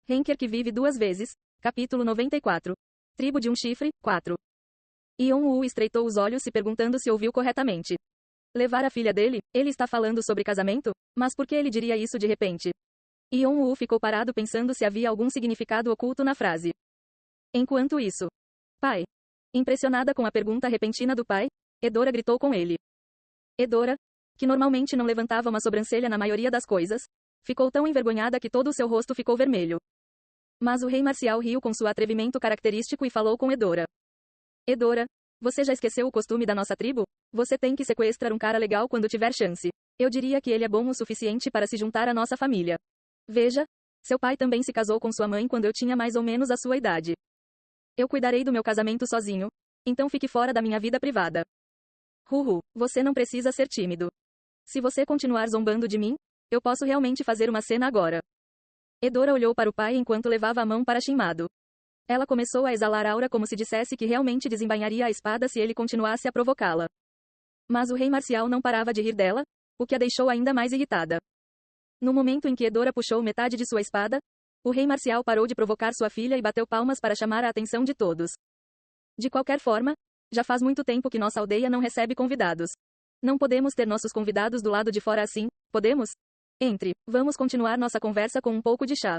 Henker que vive duas vezes. Capítulo 94. Tribo de um chifre, 4. Yeon-woo estreitou os olhos se perguntando se ouviu corretamente. Levar a filha dele? Ele está falando sobre casamento? Mas por que ele diria isso de repente? Yeon-woo ficou parado pensando se havia algum significado oculto na frase. Enquanto isso, pai. Impressionada com a pergunta repentina do pai, Edora gritou com ele. Edora, que normalmente não levantava uma sobrancelha na maioria das coisas, ficou tão envergonhada que todo o seu rosto ficou vermelho. Mas o rei marcial riu com seu atrevimento característico e falou com Edora. Edora, você já esqueceu o costume da nossa tribo? Você tem que sequestrar um cara legal quando tiver chance. Eu diria que ele é bom o suficiente para se juntar à nossa família. Veja, seu pai também se casou com sua mãe quando eu tinha mais ou menos a sua idade. Eu cuidarei do meu casamento sozinho, então fique fora da minha vida privada. Você não precisa ser tímido. Se você continuar zombando de mim, eu posso realmente fazer uma cena agora. Edora olhou para o pai enquanto levava a mão para Shinmado. Ela começou a exalar aura como se dissesse que realmente desembainharia a espada se ele continuasse a provocá-la. Mas o rei marcial não parava de rir dela, o que a deixou ainda mais irritada. No momento em que Edora puxou metade de sua espada, o rei marcial parou de provocar sua filha e bateu palmas para chamar a atenção de todos. De qualquer forma, já faz muito tempo que nossa aldeia não recebe convidados. Não podemos ter nossos convidados do lado de fora assim, podemos? Entre, vamos continuar nossa conversa com um pouco de chá.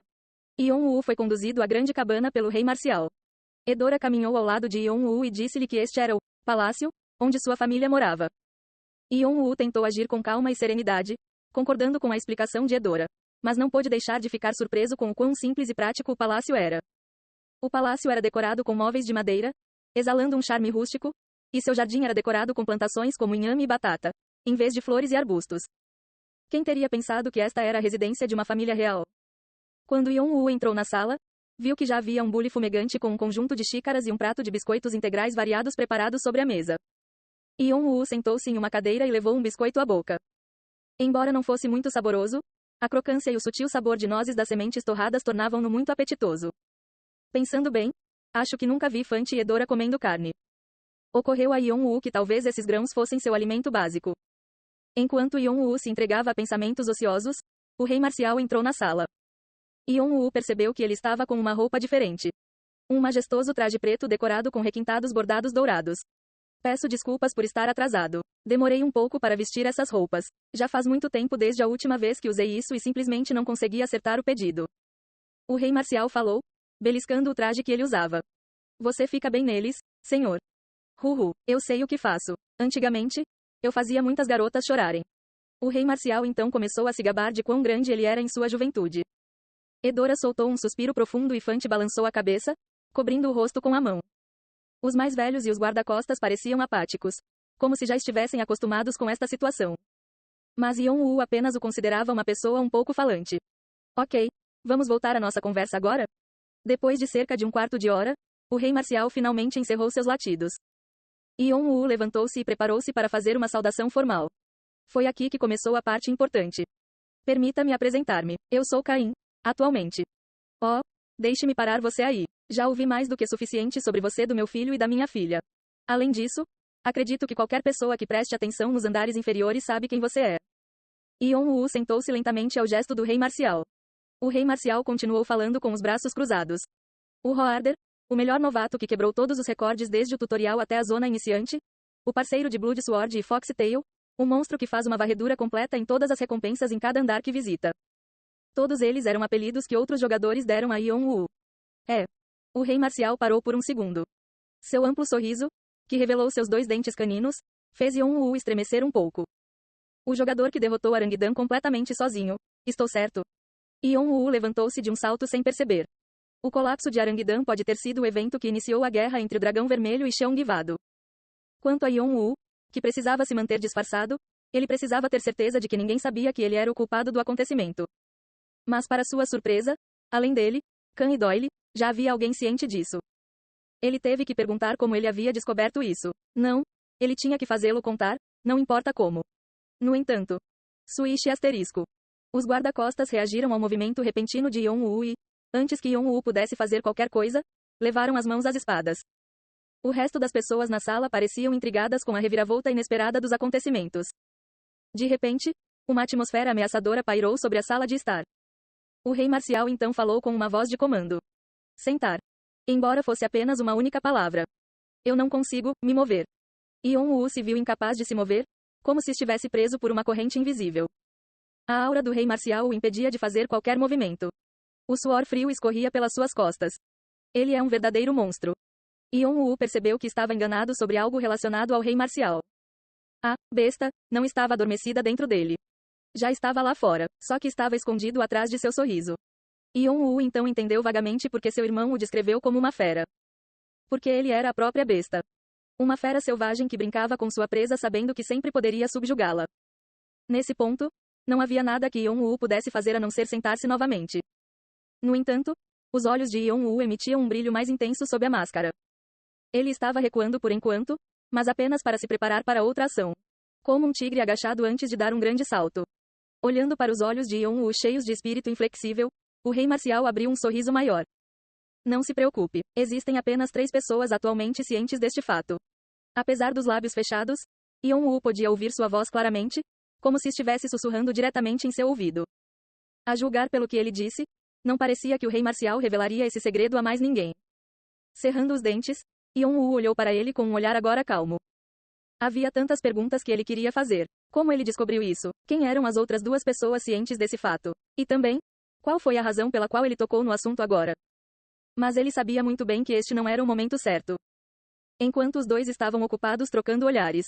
Yeon-woo foi conduzido à grande cabana pelo rei marcial. Edora caminhou ao lado de Yeon-woo e disse-lhe que este era o palácio onde sua família morava. Yeon-woo tentou agir com calma e serenidade, concordando com a explicação de Edora, mas não pôde deixar de ficar surpreso com o quão simples e prático o palácio era. O palácio era decorado com móveis de madeira, exalando um charme rústico, e seu jardim era decorado com plantações como inhame e batata, em vez de flores e arbustos. Quem teria pensado que esta era a residência de uma família real? Quando Yeon-woo entrou na sala, viu que já havia um bule fumegante com um conjunto de xícaras e um prato de biscoitos integrais variados preparados sobre a mesa. Yeon-woo sentou-se em uma cadeira e levou um biscoito à boca. Embora não fosse muito saboroso, a crocância e o sutil sabor de nozes das sementes torradas tornavam-no muito apetitoso. Pensando bem, acho que nunca vi Fante e Edora comendo carne. Ocorreu a Yeon-woo que talvez esses grãos fossem seu alimento básico. Enquanto Yeon-woo se entregava a pensamentos ociosos, o rei marcial entrou na sala. Yeon-woo percebeu que ele estava com uma roupa diferente. Um majestoso traje preto decorado com requintados bordados dourados. Peço desculpas por estar atrasado. Demorei um pouco para vestir essas roupas. Já faz muito tempo desde a última vez que usei isso e simplesmente não consegui acertar o pedido. O rei marcial falou, beliscando o traje que ele usava. Você fica bem neles, senhor. Eu sei o que faço. Antigamente, eu fazia muitas garotas chorarem. O rei marcial então começou a se gabar de quão grande ele era em sua juventude. Edora soltou um suspiro profundo e Fante balançou a cabeça, cobrindo o rosto com a mão. Os mais velhos e os guarda-costas pareciam apáticos, como se já estivessem acostumados com esta situação. Mas Yeon-woo apenas o considerava uma pessoa um pouco falante. Ok, vamos voltar à nossa conversa agora? Depois de cerca de um quarto de hora, o rei marcial finalmente encerrou seus latidos. Yeon-woo levantou-se e preparou-se para fazer uma saudação formal. Foi aqui que começou a parte importante. Permita-me apresentar-me. Eu sou Caim, atualmente. Oh, deixe-me parar você aí. Já ouvi mais do que suficiente sobre você do meu filho e da minha filha. Além disso, acredito que qualquer pessoa que preste atenção nos andares inferiores sabe quem você é. Yeon-woo sentou-se lentamente ao gesto do rei marcial. O rei marcial continuou falando com os braços cruzados. O Hoarder, o melhor novato que quebrou todos os recordes desde o tutorial até a zona iniciante, o parceiro de Blood Sword e Foxtail, o monstro que faz uma varredura completa em todas as recompensas em cada andar que visita. Todos eles eram apelidos que outros jogadores deram a Yeon-woo. O rei marcial parou por um segundo. Seu amplo sorriso, que revelou seus dois dentes caninos, fez Yeon-woo estremecer um pouco. O jogador que derrotou Arangudan completamente sozinho, estou certo? Yeon-woo levantou-se de um salto sem perceber. O colapso de Arangudan pode ter sido o evento que iniciou a guerra entre o Dragão Vermelho e Cheongvado. Quanto a Yeon-woo, que precisava se manter disfarçado, ele precisava ter certeza de que ninguém sabia que ele era o culpado do acontecimento. Mas para sua surpresa, além dele, Khan e Doyle, já havia alguém ciente disso. Ele teve que perguntar como ele havia descoberto isso. Não, ele tinha que fazê-lo contar, não importa como. No entanto, Switch asterisco. Os guarda-costas reagiram ao movimento repentino de Yeon-woo e, antes que Yeon-woo pudesse fazer qualquer coisa, levaram as mãos às espadas. O resto das pessoas na sala pareciam intrigadas com a reviravolta inesperada dos acontecimentos. De repente, uma atmosfera ameaçadora pairou sobre a sala de estar. O rei marcial então falou com uma voz de comando. Sentar. Embora fosse apenas uma única palavra. Eu não consigo me mover. Yon-woo se viu incapaz de se mover, como se estivesse preso por uma corrente invisível. A aura do rei marcial o impedia de fazer qualquer movimento. O suor frio escorria pelas suas costas. Ele é um verdadeiro monstro. Yon-woo percebeu que estava enganado sobre algo relacionado ao rei marcial. A besta não estava adormecida dentro dele. Já estava lá fora, só que estava escondido atrás de seu sorriso. Yon-woo então entendeu vagamente porque seu irmão o descreveu como uma fera. Porque ele era a própria besta. Uma fera selvagem que brincava com sua presa sabendo que sempre poderia subjugá-la. Nesse ponto, não havia nada que Yon-woo pudesse fazer a não ser sentar-se novamente. No entanto, os olhos de Yon-woo emitiam um brilho mais intenso sob a máscara. Ele estava recuando por enquanto, mas apenas para se preparar para outra ação. Como um tigre agachado antes de dar um grande salto. Olhando para os olhos de Yon-woo cheios de espírito inflexível, o rei marcial abriu um sorriso maior. Não se preocupe, existem apenas 3 pessoas atualmente cientes deste fato. Apesar dos lábios fechados, Yon-woo podia ouvir sua voz claramente, como se estivesse sussurrando diretamente em seu ouvido. A julgar pelo que ele disse, não parecia que o rei marcial revelaria esse segredo a mais ninguém. Cerrando os dentes, Yon-woo olhou para ele com um olhar agora calmo. Havia tantas perguntas que ele queria fazer. Como ele descobriu isso? Quem eram as outras 2 pessoas cientes desse fato? E também, qual foi a razão pela qual ele tocou no assunto agora? Mas ele sabia muito bem que este não era o momento certo. Enquanto os 2 estavam ocupados trocando olhares.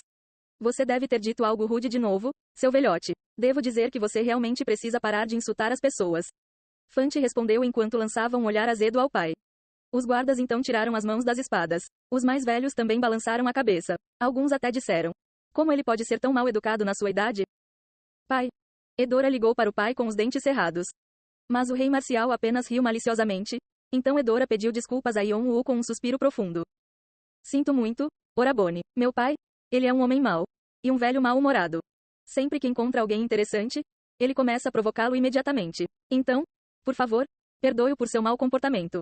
Você deve ter dito algo rude de novo, seu velhote. Devo dizer que você realmente precisa parar de insultar as pessoas. Fante respondeu enquanto lançava um olhar azedo ao pai. Os guardas então tiraram as mãos das espadas. Os mais velhos também balançaram a cabeça. Alguns até disseram. Como ele pode ser tão mal educado na sua idade? Pai. Edora ligou para o pai com os dentes cerrados. Mas o rei marcial apenas riu maliciosamente. Então Edora pediu desculpas a Yon-woo com um suspiro profundo. Sinto muito, Orabone. Meu pai? Ele é um homem mau. E um velho mal-humorado. Sempre que encontra alguém interessante, ele começa a provocá-lo imediatamente. Então, por favor, perdoe-o por seu mau comportamento.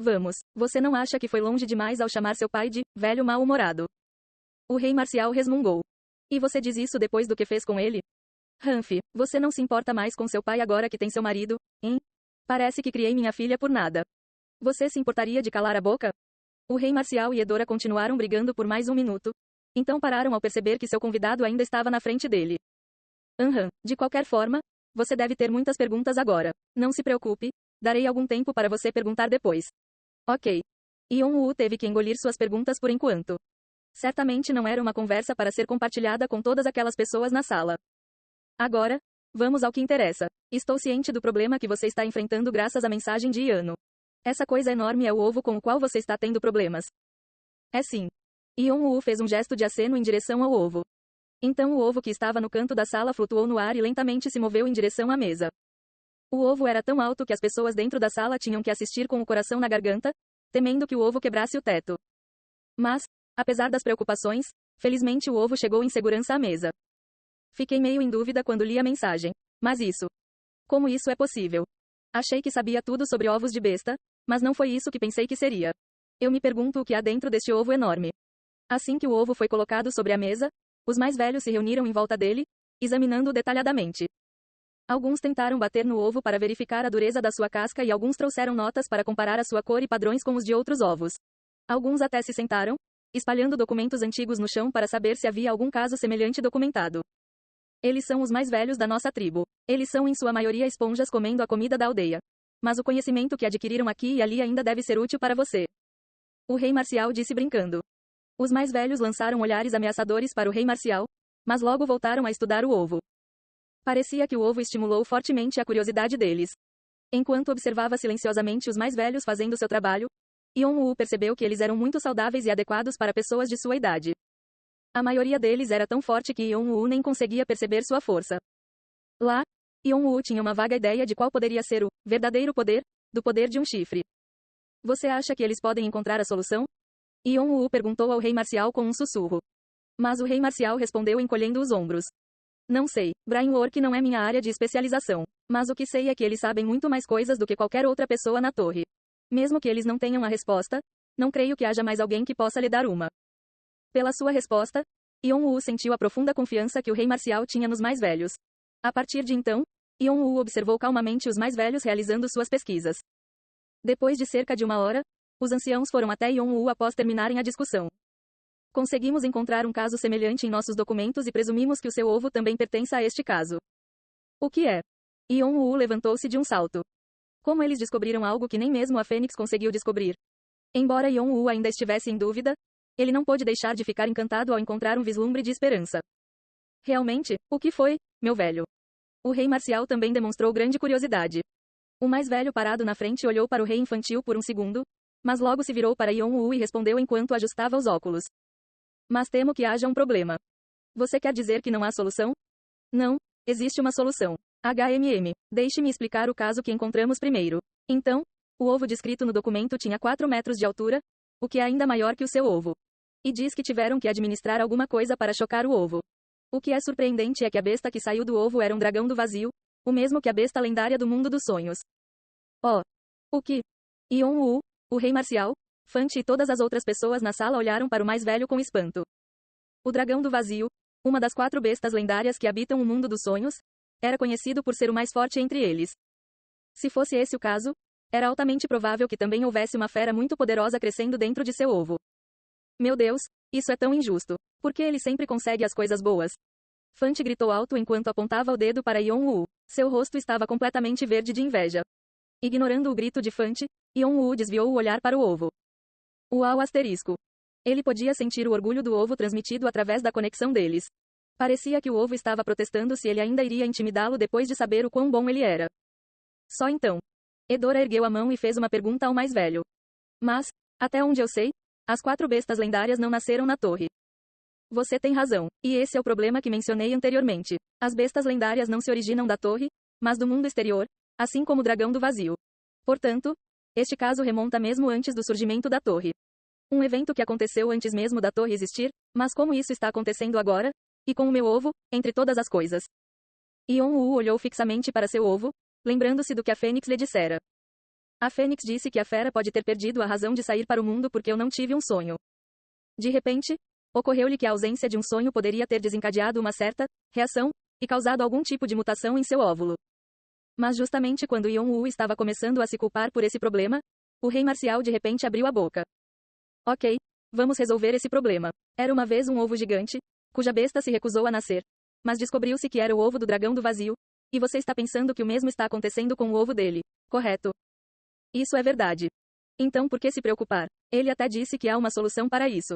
Vamos, você não acha que foi longe demais ao chamar seu pai de velho mal-humorado? O rei marcial resmungou. E você diz isso depois do que fez com ele? Hanfi, você não se importa mais com seu pai agora que tem seu marido, hein? Parece que criei minha filha por nada. Você se importaria de calar a boca? O rei marcial e Edora continuaram brigando por mais um minuto. Então pararam ao perceber que seu convidado ainda estava na frente dele. De qualquer forma, você deve ter muitas perguntas agora. Não se preocupe, darei algum tempo para você perguntar depois. Ok. Yon-woo teve que engolir suas perguntas por enquanto. Certamente não era uma conversa para ser compartilhada com todas aquelas pessoas na sala. Agora, vamos ao que interessa. Estou ciente do problema que você está enfrentando graças à mensagem de Yano. Essa coisa enorme é o ovo com o qual você está tendo problemas. É sim. Yon-woo fez um gesto de aceno em direção ao ovo. Então o ovo que estava no canto da sala flutuou no ar e lentamente se moveu em direção à mesa. O ovo era tão alto que as pessoas dentro da sala tinham que assistir com o coração na garganta, temendo que o ovo quebrasse o teto. Mas, apesar das preocupações, felizmente o ovo chegou em segurança à mesa. Fiquei meio em dúvida quando li a mensagem. Mas isso. Como isso é possível? Achei que sabia tudo sobre ovos de besta, mas não foi isso que pensei que seria. Eu me pergunto o que há dentro deste ovo enorme. Assim que o ovo foi colocado sobre a mesa, os mais velhos se reuniram em volta dele, examinando-o detalhadamente. Alguns tentaram bater no ovo para verificar a dureza da sua casca e alguns trouxeram notas para comparar a sua cor e padrões com os de outros ovos. Alguns até se sentaram, espalhando documentos antigos no chão para saber se havia algum caso semelhante documentado. Eles são os mais velhos da nossa tribo. Eles são em sua maioria esponjas comendo a comida da aldeia. Mas o conhecimento que adquiriram aqui e ali ainda deve ser útil para você. O rei marcial disse brincando. Os mais velhos lançaram olhares ameaçadores para o rei marcial, mas logo voltaram a estudar o ovo. Parecia que o ovo estimulou fortemente a curiosidade deles. Enquanto observava silenciosamente os mais velhos fazendo seu trabalho, Yon-woo percebeu que eles eram muito saudáveis e adequados para pessoas de sua idade. A maioria deles era tão forte que Yon-woo nem conseguia perceber sua força. Lá, Yon-woo tinha uma vaga ideia de qual poderia ser o verdadeiro poder do poder de um chifre. Você acha que eles podem encontrar a solução? Yon-woo perguntou ao rei marcial com um sussurro. Mas o rei marcial respondeu encolhendo os ombros. Não sei, Brainwork não é minha área de especialização. Mas o que sei é que eles sabem muito mais coisas do que qualquer outra pessoa na torre. Mesmo que eles não tenham a resposta, não creio que haja mais alguém que possa lhe dar uma. Pela sua resposta, Yon-woo sentiu a profunda confiança que o rei marcial tinha nos mais velhos. A partir de então, Yon-woo observou calmamente os mais velhos realizando suas pesquisas. Depois de cerca de 1 hora, os anciãos foram até Yon-woo após terminarem a discussão. Conseguimos encontrar um caso semelhante em nossos documentos e presumimos que o seu ovo também pertence a este caso. O que é? Yon-woo levantou-se de um salto. Como eles descobriram algo que nem mesmo a Fênix conseguiu descobrir? Embora Yon-woo ainda estivesse em dúvida, ele não pôde deixar de ficar encantado ao encontrar um vislumbre de esperança. Realmente, o que foi, meu velho? O rei marcial também demonstrou grande curiosidade. O mais velho parado na frente olhou para o rei infantil por um segundo, mas logo se virou para Yon-woo e respondeu enquanto ajustava os óculos. Mas temo que haja um problema. Você quer dizer que não há solução? Não, existe uma solução. Deixe-me explicar o caso que encontramos primeiro. Então, o ovo descrito no documento tinha 4 metros de altura, o que é ainda maior que o seu ovo. E diz que tiveram que administrar alguma coisa para chocar o ovo. O que é surpreendente é que a besta que saiu do ovo era um dragão do vazio, o mesmo que a besta lendária do mundo dos sonhos. Oh! O que? Yon-woo, o rei marcial, Fante e todas as outras pessoas na sala olharam para o mais velho com espanto. O dragão do vazio, uma das 4 bestas lendárias que habitam o mundo dos sonhos, era conhecido por ser o mais forte entre eles. Se fosse esse o caso, era altamente provável que também houvesse uma fera muito poderosa crescendo dentro de seu ovo. Meu Deus, isso é tão injusto. Por que ele sempre consegue as coisas boas? Fante gritou alto enquanto apontava o dedo para Yon-woo. Seu rosto estava completamente verde de inveja. Ignorando o grito de Fante, Yon-woo desviou o olhar para o ovo. Uau! Ele podia sentir o orgulho do ovo transmitido através da conexão deles. Parecia que o ovo estava protestando se ele ainda iria intimidá-lo depois de saber o quão bom ele era. Só então. Edora ergueu a mão e fez uma pergunta ao mais velho. Mas, até onde eu sei, as 4 bestas lendárias não nasceram na torre. Você tem razão, e esse é o problema que mencionei anteriormente. As bestas lendárias não se originam da torre, mas do mundo exterior, assim como o dragão do vazio. Portanto, este caso remonta mesmo antes do surgimento da torre. Um evento que aconteceu antes mesmo da torre existir, mas como isso está acontecendo agora? E com o meu ovo, entre todas as coisas. Yon-woo olhou fixamente para seu ovo, lembrando-se do que a Fênix lhe dissera. A Fênix disse que a fera pode ter perdido a razão de sair para o mundo porque eu não tive um sonho. De repente, ocorreu-lhe que a ausência de um sonho poderia ter desencadeado uma certa reação e causado algum tipo de mutação em seu óvulo. Mas justamente quando Yon-woo estava começando a se culpar por esse problema, o rei marcial de repente abriu a boca. Ok, vamos resolver esse problema. Era uma vez um ovo gigante, cuja besta se recusou a nascer. Mas descobriu-se que era o ovo do dragão do vazio, e você está pensando que o mesmo está acontecendo com o ovo dele, correto? Isso é verdade. Então por que se preocupar? Ele até disse que há uma solução para isso.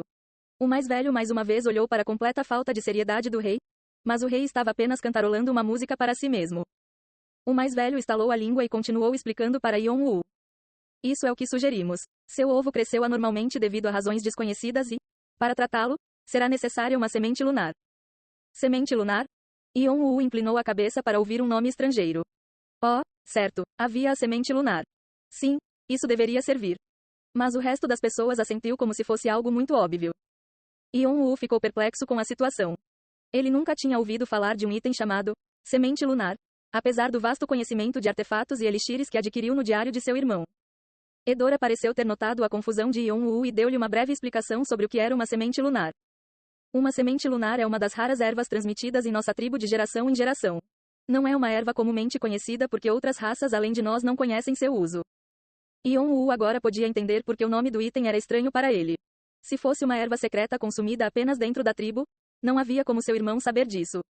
O mais velho mais uma vez olhou para a completa falta de seriedade do rei, mas o rei estava apenas cantarolando uma música para si mesmo. O mais velho estalou a língua e continuou explicando para Yon-woo. Isso é o que sugerimos. Seu ovo cresceu anormalmente devido a razões desconhecidas e, para tratá-lo, será necessária uma semente lunar. Semente lunar? Yon-woo inclinou a cabeça para ouvir um nome estrangeiro. Oh, certo, havia a semente lunar. Sim, isso deveria servir. Mas o resto das pessoas assentiu como se fosse algo muito óbvio. Yon-woo ficou perplexo com a situação. Ele nunca tinha ouvido falar de um item chamado semente lunar, apesar do vasto conhecimento de artefatos e elixires que adquiriu no diário de seu irmão. Edora pareceu ter notado a confusão de Yon-woo e deu-lhe uma breve explicação sobre o que era uma semente lunar. Uma semente lunar é uma das raras ervas transmitidas em nossa tribo de geração em geração. Não é uma erva comumente conhecida porque outras raças além de nós não conhecem seu uso. Yon-woo agora podia entender porque o nome do item era estranho para ele. Se fosse uma erva secreta consumida apenas dentro da tribo, não havia como seu irmão saber disso.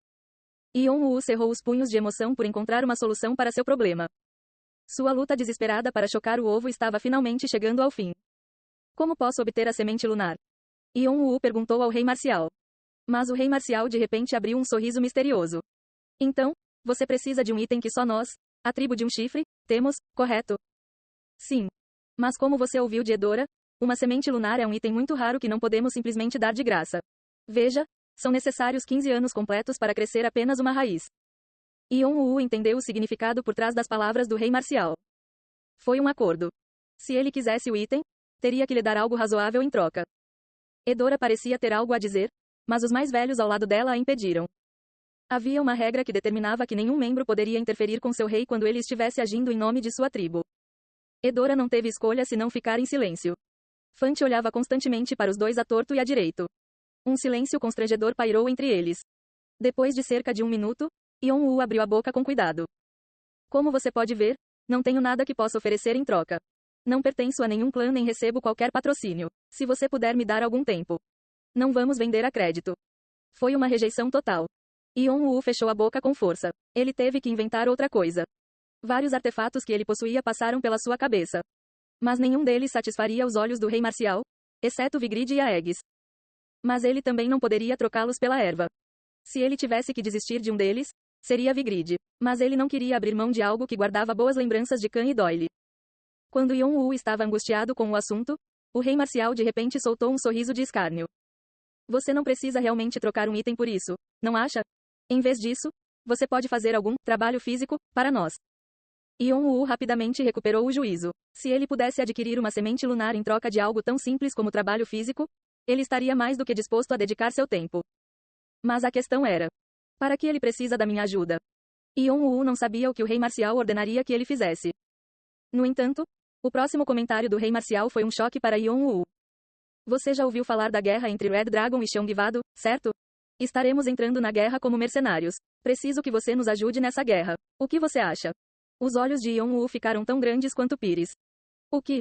Yon-woo cerrou os punhos de emoção por encontrar uma solução para seu problema. Sua luta desesperada para chocar o ovo estava finalmente chegando ao fim. Como posso obter a semente lunar? Yon-woo perguntou ao rei marcial. Mas o rei marcial de repente abriu um sorriso misterioso. Então, você precisa de um item que só nós, a tribo de um chifre, temos, correto? Sim. Mas como você ouviu de Edora, uma semente lunar é um item muito raro que não podemos simplesmente dar de graça. Veja, são necessários 15 anos completos para crescer apenas uma raiz. Yon-woo entendeu o significado por trás das palavras do rei marcial. Foi um acordo. Se ele quisesse o item, teria que lhe dar algo razoável em troca. Edora parecia ter algo a dizer, mas os mais velhos ao lado dela a impediram. Havia uma regra que determinava que nenhum membro poderia interferir com seu rei quando ele estivesse agindo em nome de sua tribo. Edora não teve escolha senão ficar em silêncio. Fante olhava constantemente para os dois à torto e à direito. Um silêncio constrangedor pairou entre eles. Depois de cerca de 1 minuto, Yon-woo abriu a boca com cuidado. Como você pode ver, não tenho nada que possa oferecer em troca. Não pertenço a nenhum clã nem recebo qualquer patrocínio. Se você puder me dar algum tempo. Não vamos vender a crédito. Foi uma rejeição total. Yon-woo fechou a boca com força. Ele teve que inventar outra coisa. Vários artefatos que ele possuía passaram pela sua cabeça. Mas nenhum deles satisfaria os olhos do rei marcial, exceto Vigrid e Aegis. Mas ele também não poderia trocá-los pela erva. Se ele tivesse que desistir de um deles, seria Vigrid. Mas ele não queria abrir mão de algo que guardava boas lembranças de Khan e Doyle. Quando Yon-woo estava angustiado com o assunto, o rei marcial de repente soltou um sorriso de escárnio. Você não precisa realmente trocar um item por isso, não acha? Em vez disso, você pode fazer algum trabalho físico para nós. Yon-woo rapidamente recuperou o juízo. Se ele pudesse adquirir uma semente lunar em troca de algo tão simples como trabalho físico, ele estaria mais do que disposto a dedicar seu tempo. Mas a questão era: para que ele precisa da minha ajuda? Yon-woo não sabia o que o rei marcial ordenaria que ele fizesse. No entanto, o próximo comentário do rei marcial foi um choque para Yon-woo. Você já ouviu falar da guerra entre Red Dragon e Xiongvado, certo? Estaremos entrando na guerra como mercenários. Preciso que você nos ajude nessa guerra. O que você acha? Os olhos de Yon-woo ficaram tão grandes quanto pires. O que?